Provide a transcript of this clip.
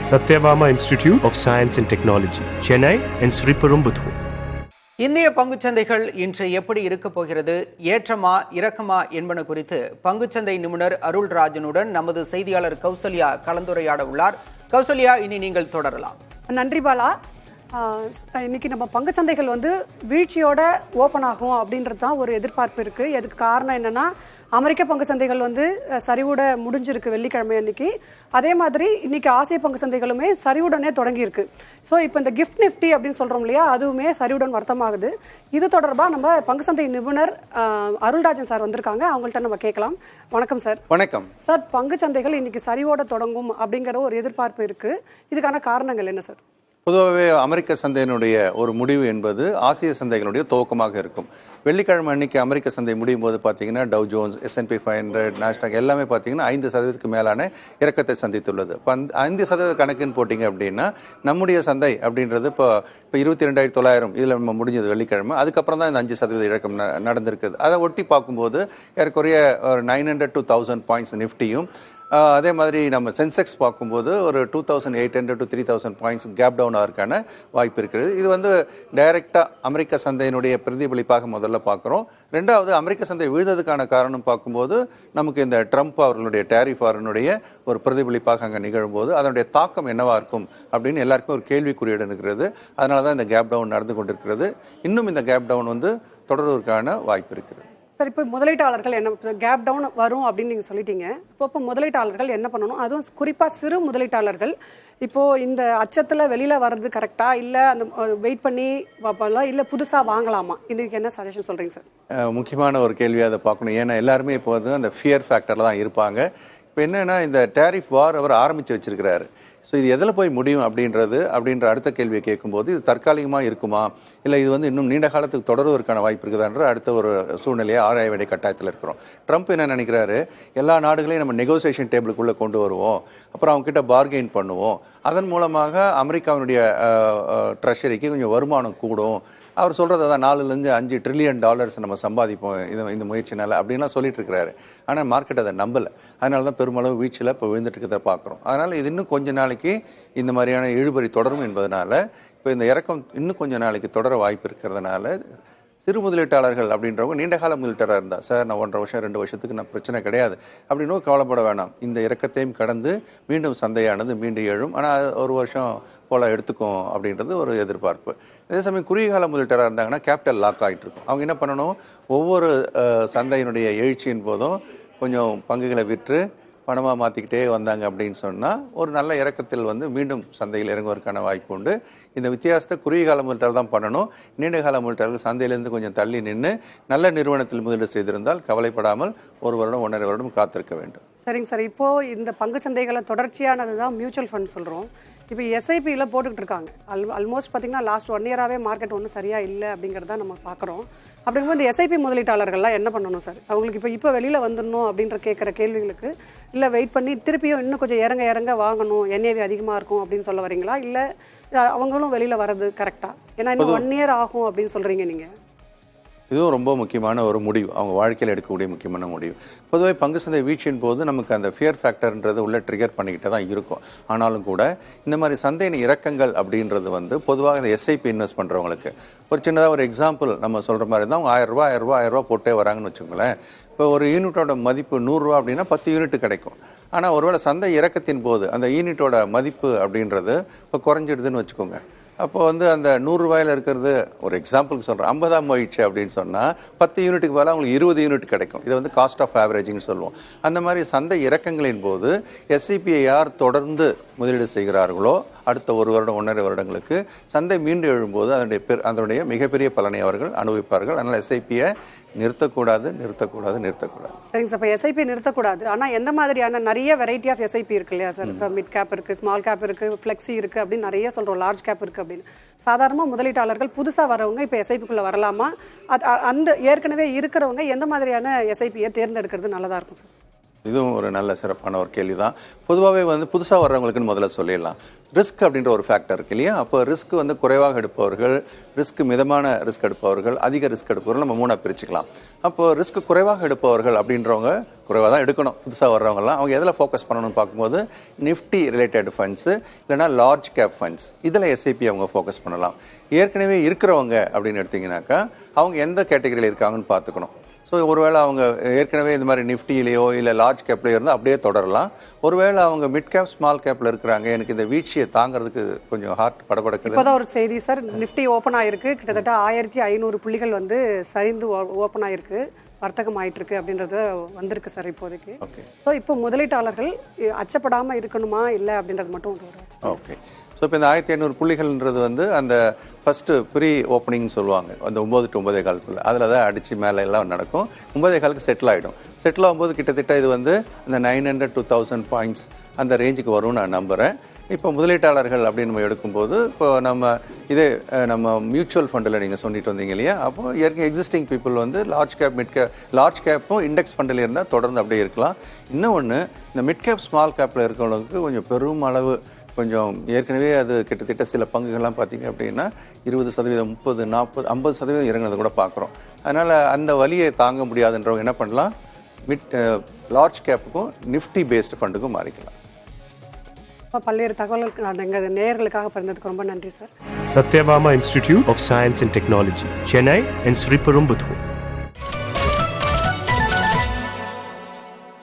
Satyabama Institute of Science and Technology, Chennai and Sriperumbudur. இந்திய பங்குச்சந்தைகள் இன்று எப்படி இருக்க போகிறது, ஏற்றமா இறக்கமா என்பன குறித்து பங்குச்சந்தை நிபுணர் அருள் ராஜனுடன் நமது செய்தியாளர் கௌசல்யா கலந்துரையாட உள்ளார். கௌசல்யா, இனி நீங்கள் தொடரலாம். நன்றி பாலா. இன்னைக்கு நம்ம பங்குச்சந்தைகள் வீழ்ச்சியோட ஓப்பன் ஆகும் அப்படின்றது தான் ஒரு எதிர்பார்ப்பு இருக்கு. அதுக்கு காரணம் என்னன்னா, அமெரிக்க பங்கு சந்தைகள் சரிவுட முடிஞ்சிருக்கு வெள்ளிக்கிழமை அன்னைக்கு. அதே மாதிரி இன்னைக்கு ஆசிய பங்கு சந்தைகளுமே சரிவுடனே தொடங்கி இருக்கு. ஸோ இப்போ இந்த கிஃப்ட் நிஃப்டி அப்படின்னு சொல்றோம் இல்லையா, அதுவுமே சரிவுடன் வர்த்தமாகுது. இது தொடர்பாக நம்ம பங்கு சந்தை நிபுணர் அருள்ராஜன் சார் வந்திருக்காங்க, அவங்கள்ட்ட நம்ம கேட்கலாம். வணக்கம் சார். வணக்கம் சார். பங்கு சந்தைகள் இன்னைக்கு சரிவோட தொடங்கும் அப்படிங்கிற ஒரு எதிர்பார்ப்பு இருக்கு. இதுக்கான காரணங்கள் என்ன சார்? பொதுவாகவே அமெரிக்க சந்தையினுடைய ஒரு முடிவு என்பது ஆசிய சந்தைகளுடைய துவக்கமாக இருக்கும். வெள்ளிக்கிழமை அன்னைக்கு அமெரிக்க சந்தை முடியும் போது பார்த்தீங்கன்னா டவ் ஜோன்ஸ், S&P 500, நாஸ்டாக் எல்லாமே பார்த்தீங்கன்னா 5% மேலான இறக்கத்தை சந்தித்துள்ளது. இப்போ 5% கணக்குன்னு போட்டிங்க அப்படின்னா நம்முடைய சந்தை அப்படின்றது இப்போ 22,900 இதில் நம்ம முடிஞ்சது வெள்ளிக்கிழமை. அதுக்கப்புறம் தான் இந்த 5% இறக்கம் நடந்திருக்குது. அதை ஒட்டி பார்க்கும்போது ஏறக்குறைய ஒரு 900 to 1000 பாயிண்ட்ஸ் நிஃப்டியும், அதே மாதிரி நம்ம சென்செக்ஸ் பார்க்கும்போது ஒரு 2,800 to 3,000 பாயிண்ட்ஸ் கேப் டவுன் ஆகிறதுக்கான வாய்ப்பு இருக்கிறது. இது டைரெக்டாக அமெரிக்க சந்தையினுடைய பிரதிபலிப்பாக முதல்ல பார்க்குறோம். ரெண்டாவது, அமெரிக்க சந்தை விழுந்ததுக்கான காரணம் பார்க்கும்போது நமக்கு இந்த ட்ரம்ப் அவர்களுடைய டேரிஃப் அவர்களுடைய ஒரு பிரதிபலிப்பாக அங்கே நிகழும்போது அதனுடைய தாக்கம் என்னவாக இருக்கும் அப்படின்னு எல்லாருக்கும் ஒரு கேள்விக்குறியீடு இருக்கிறது. அதனால தான் இந்த கேப் டவுன் நடந்து கொண்டிருக்கிறது. இன்னும் இந்த கேப் டவுன் தொடர்வதற்கான வாய்ப்பு இருக்கிறது. சார், இப்போ முதலீட்டாளர்கள் என்ன கேப் டவுன் வரும் அப்படின்னு நீங்கள் சொல்லிட்டீங்க. இப்போ முதலீட்டாளர்கள் என்ன பண்ணணும், அதுவும் குறிப்பாக சிறு முதலீட்டாளர்கள் இப்போ இந்த அச்சத்தில் வெளியில் வர்றது கரெக்டா, இல்லை அந்த வெயிட் பண்ணி பார்ப்பாங்களா, இல்லை புதுசாக வாங்கலாமா? இதுக்கு என்ன சஜஷன் சொல்கிறீங்க சார்? முக்கியமான ஒரு கேள்வியாக அதை பார்க்கணும். ஏன்னா எல்லாருமே இப்போ அந்த ஃபியர் ஃபேக்டரில் தான் இருப்பாங்க. இப்போ என்னென்னா, இந்த டேரிஃப் வார் அவர் ஆரம்பித்து வச்சிருக்கிறாரு. ஸோ இது எதில் போய் முடியும் அப்படின்ற அடுத்த கேள்வியை கேட்கும்போது, இது தற்காலிகமாக இருக்குமா, இல்லை இது இன்னும் நீண்ட காலத்துக்கு தொடருவதற்கான வாய்ப்பு இருக்குதான்ற அடுத்த ஒரு சூழ்நிலையை ஆராய வேண்டிய கட்டாயத்தில் இருக்கிறோம். ட்ரம்ப் என்ன நினைக்கிறாரு, எல்லா நாடுகளையும் நம்ம நெகோசியேஷன் டேபிளுக்குள்ளே கொண்டு வருவோம், அப்புறம் அவங்ககிட்ட பார்கெயின் பண்ணுவோம், அதன் மூலமாக அமெரிக்காவினுடைய ட்ரெஷரிக்கு கொஞ்சம் வருமானம் கூடும். அவர் சொல்கிறது தான், 4-5 ட்ரில்லியன் டாலர்ஸ் நம்ம சம்பாதிப்போம் இந்த முயற்சினால அப்படின்லாம் சொல்லிட்டு இருக்கிறாரு. ஆனால் மார்க்கெட் அதை நம்பலை. அதனால தான் பெருமளவு வீழ்ச்சியில் இப்போ விழுந்துட்டு இருக்கிறத பார்க்குறோம். அதனால் இது இன்னும் கொஞ்ச நாளைக்கு இந்த மாதிரியான இழுபறி தொடரும் என்பதனால, இப்போ இந்த இறக்கம் இன்னும் கொஞ்ச நாளைக்கு தொடர வாய்ப்பு இருக்கிறதுனால சிறு முதலீட்டாளர்கள் அப்படின்றவங்க நீண்ட கால முதலீட்டராக இருந்தால், சார் நான் 1.5 வருஷம் 2 வருஷத்துக்கு நான் பிரச்சனை கிடையாது அப்படின்னு கவலைப்பட வேணாம். இந்த இறக்கத்தையும் கடந்து மீண்டும் சந்தையானது மீண்டும் எழும். ஆனால் 1 வருஷம் போல் எடுத்துக்கும் அப்படின்றது ஒரு எதிர்பார்ப்பு. அதே சமயம் குறுகிய கால முதலீட்டராக இருந்தாங்கன்னா கேபிட்டல் லாக் ஆகிட்டு இருக்கும். அவங்க என்ன பண்ணணும், ஒவ்வொரு சந்தையினுடைய எழுச்சியின் போதும் கொஞ்சம் பங்குகளை விற்று பணமாக மாற்றிக்கிட்டே வந்தாங்க அப்படின்னு சொன்னால் ஒரு நல்ல இறக்கத்தில் மீண்டும் சந்தையில் இறங்குவதற்கான வாய்ப்பு உண்டு. இந்த வித்தியாசத்தை குறுகிய கால முதலீட்டாளர் தான் பண்ணணும். நீண்ட கால முதலீட்டாளர்கள் சந்தையிலேருந்து கொஞ்சம் தள்ளி நின்று நல்ல நிறுவனத்தில் முதலீடு செய்திருந்தால் கவலைப்படாமல் 1 வருடம் 1.5 வருடம் காத்திருக்க வேண்டும். சரிங்க சார். இப்போது இந்த பங்கு சந்தைகளை தொடர்ச்சியானது தான் மியூச்சுவல் ஃபண்ட் சொல்கிறோம். இப்போ SIPயில் போட்டுக்கிட்டு இருக்காங்க. ஆல்மோஸ்ட் பார்த்தீங்கன்னா லாஸ்ட் 1 இயராகவே மார்க்கெட் ஒன்றும் சரியாக இல்லை அப்படிங்கிறத நம்ம பார்க்குறோம். அப்படிங்கும்போது இந்த SIP முதலீட்டாளர்கள்லாம் என்ன பண்ணணும் சார்? அவங்களுக்கு இப்போ வெளியில் வந்துடணும் அப்படின்ற கேட்குற கேள்விகளுக்கு, இல்லை வெயிட் பண்ணி திருப்பியும் இன்னும் கொஞ்சம் இறங்க வாங்கணும், NAV அதிகமாக இருக்கும் அப்படின்னு சொல்ல வரீங்களா, இல்லை அவங்களும் வெளியில் வர்றது கரெக்டாக? ஏன்னா இன்னும் 1 இயர் ஆகும் அப்படின்னு சொல்கிறீங்க நீங்கள். இதுவும் ரொம்ப முக்கியமான ஒரு முடிவு, அவங்க வாழ்க்கையில் எடுக்கக்கூடிய முக்கியமான முடிவு. பொதுவாக பங்கு சந்தை வீழ்ச்சியின் போது நமக்கு அந்த ஃபியர் ஃபேக்டர்ன்றது உள்ள ட்ரிகர் பண்ணிக்கிட்டே தான் இருக்கும். ஆனாலும் கூட இந்த மாதிரி சந்தையின் இறக்கங்கள் அப்படின்றது பொதுவாக இந்த SIP இன்வெஸ்ட் பண்ணுறவங்களுக்கு ஒரு சின்னதாக ஒரு எக்ஸாம்பிள் நம்ம சொல்கிற மாதிரி தான், அவங்க 1000 ரூபா போட்டே வராங்கன்னு வச்சுக்கோங்களேன். இப்போ ஒரு யூனிட்டோட மதிப்பு 100 ரூபா அப்படின்னா 10 யூனிட் கிடைக்கும். ஆனால் ஒருவேளை சந்தை இறக்கத்தின் போது அந்த யூனிட்டோட மதிப்பு அப்படின்றது இப்போ குறைஞ்சிடுதுன்னு வச்சுக்கோங்க. அப்போ அந்த 100 ரூபாயில் இருக்கிறது, ஒரு எக்ஸாம்பிளுக்கு சொல்கிறேன், 50 போயிடுச்சு அப்படின்னு சொன்னால் 10 யூனிட்டுக்கு பதிலாக அவங்களுக்கு 20 யூனிட் கிடைக்கும். இதை காஸ்ட் ஆஃப் ஆவரேஜிங்னு சொல்லுவோம். அந்த மாதிரி சந்தை இறக்கங்களின் போது SIPயை யார் தொடர்ந்து முதலீடு செய்கிறார்களோ அடுத்த 1 வருடம் 1.5 வருடங்களுக்கு சந்தை மீண்டும் எழும்போது அதனுடைய மிகப்பெரிய பலனை அவர்கள் அனுபவிப்பார்கள். அதனால் SIPயை நிறுத்தக்கூடாது. சரிங்க சார். இப்போ SIP நிறுத்தக்கூடாது. ஆனால் எந்த மாதிரியான நிறைய வெரைட்டி ஆஃப் SIP இருக்கு இல்லையா சார்? இப்போ மிட் கேப் இருக்குது, ஸ்மால் கேப் இருக்குது, ஃப்ளெக்ஸி இருக்குது அப்படின்னு நிறைய சொல்கிறோம், லார்ஜ் கேப் இருக்குது அப்படின்னு. சாதாரணமாக முதலீட்டாளர்கள் புதுசாக வரவங்க இப்போ SIPக்குள்ளே வரலாமா? அந்த ஏற்கனவே இருக்கிறவங்க எந்த மாதிரியான SIPயை தேர்ந்தெடுக்கிறது நல்லதாக இருக்கும் சார்? இதுவும் ஒரு நல்ல சிறப்பான ஒரு கேள்வி தான். பொதுவாகவே வந்து புதுசாக வர்றவங்களுக்குன்னு முதல்ல சொல்லிடலாம். ரிஸ்க் அப்படின்ற ஒரு ஃபேக்டர் இருக்கு இல்லையா? அப்போ ரிஸ்க் வந்து குறைவாக எடுப்பவர்கள், ரிஸ்க் மிதமான ரிஸ்க் எடுப்பவர்கள், அதிக ரிஸ்க் எடுப்பவர்கள் நம்ம 3ஆக பிரிச்சுக்கலாம். அப்போ ரிஸ்க் குறைவாக எடுப்பவர்கள் அப்படின்றவங்க குறைவாக தான் எடுக்கணும். புதுசாக வர்றவங்கலாம் அவங்க எதில் ஃபோக்கஸ் பண்ணணும்னு பார்க்கும்போது நிஃப்டி ரிலேட்டட் ஃபண்ட்ஸு இல்லைனா லார்ஜ் கேப் ஃபண்ட்ஸ், இதில் எஸ்ஐபி அவங்க ஃபோக்கஸ் பண்ணலாம். ஏற்கனவே இருக்கிறவங்க அப்படின்னு எடுத்திங்கனாக்கா அவங்க எந்த கேட்டகரியில் இருக்காங்கன்னு பார்த்துக்கணும். ஸோ ஒருவேளை அவங்க ஏற்கனவே இந்த மாதிரி நிஃப்டிலேயோ இல்லை லார்ஜ் கேப்லேயோ இருந்தால் அப்படியே தொடரலாம். ஒருவேளை அவங்க மிட் கேப் ஸ்மால் கேப்பில் இருக்கிறாங்க, எனக்கு இந்த வீழ்ச்சியை தாங்கிறதுக்கு கொஞ்சம் ஹார்ட் படபடக்குது. இப்போதான் ஒரு செய்தி சார், நிஃப்டி ஓப்பன் ஆயிருக்கு, கிட்டத்தட்ட 1500 புள்ளிகள் வந்து சரிந்து ஓப்பன் ஆயிருக்கு, வர்த்தகம் ஆயிட்டு இருக்கு அப்படின்றது வந்திருக்கு சார் இப்போதைக்கு. ஓகே. ஸோ இப்போ முதலீட்டாளர்கள் அச்சப்படாமல் இருக்கணுமா இல்லை அப்படின்றது மட்டும் ஓகே. ஸோ இப்போ இந்த 1500 புள்ளிகள்ன்றது வந்து அந்த ஃபஸ்ட்டு ப்ரீ ஓப்பனிங் சொல்லுவாங்க, அந்த 9 to 9:15, அதில் தான் அடித்து மேலே எல்லாம் நடக்கும். 9:15க்கு செட்டில் ஆகிடும். செட்டில் ஆகும்போது கிட்டத்தட்ட இது வந்து இந்த 900 to 1000 பாயிண்ட்ஸ் அந்த ரேஞ்சுக்கு வரும்னு நான் நம்புகிறேன். இப்போ முதலீட்டாளர்கள் அப்படின்னு நம்ம எடுக்கும்போது இப்போ நம்ம மியூச்சுவல் ஃபண்டில் நீங்கள் சொல்லிட்டு வந்தீங்க இல்லையா? அப்போ ஏற்கனவே எக்ஸிஸ்டிங் பீப்புள் வந்து லார்ஜ் கேப்பும் இண்டெக்ஸ் ஃபண்டில் இருந்தால் தொடர்ந்து அப்படியே இருக்கலாம். இன்னொன்று, இந்த மிட் கேப் ஸ்மால் கேப்பில் இருக்கிறவங்களுக்கு கொஞ்சம் பெரும் அளவு கொஞ்சம் ஏற்கனவே அது கிட்டத்தட்ட சில பங்குகள்லாம் பார்த்தீங்க அப்படின்னா 20%, 30%, 40%, 50% இறங்குனதை கூட பார்க்குறோம். அதனால் அந்த வலியை தாங்க முடியாதுன்றவங்க என்ன பண்ணலாம், லார்ஜ் கேப்புக்கும் நிஃப்டி பேஸ்டு ஃபண்டுக்கும் மாறிக்கலாம். பல்வேறு தகவல்கள் எங்கள் நேயர்களுக்காக பிறந்ததுக்கு ரொம்ப நன்றி sir. Satyabama Institute of Science and Technology, Chennai and Sriperumbudur.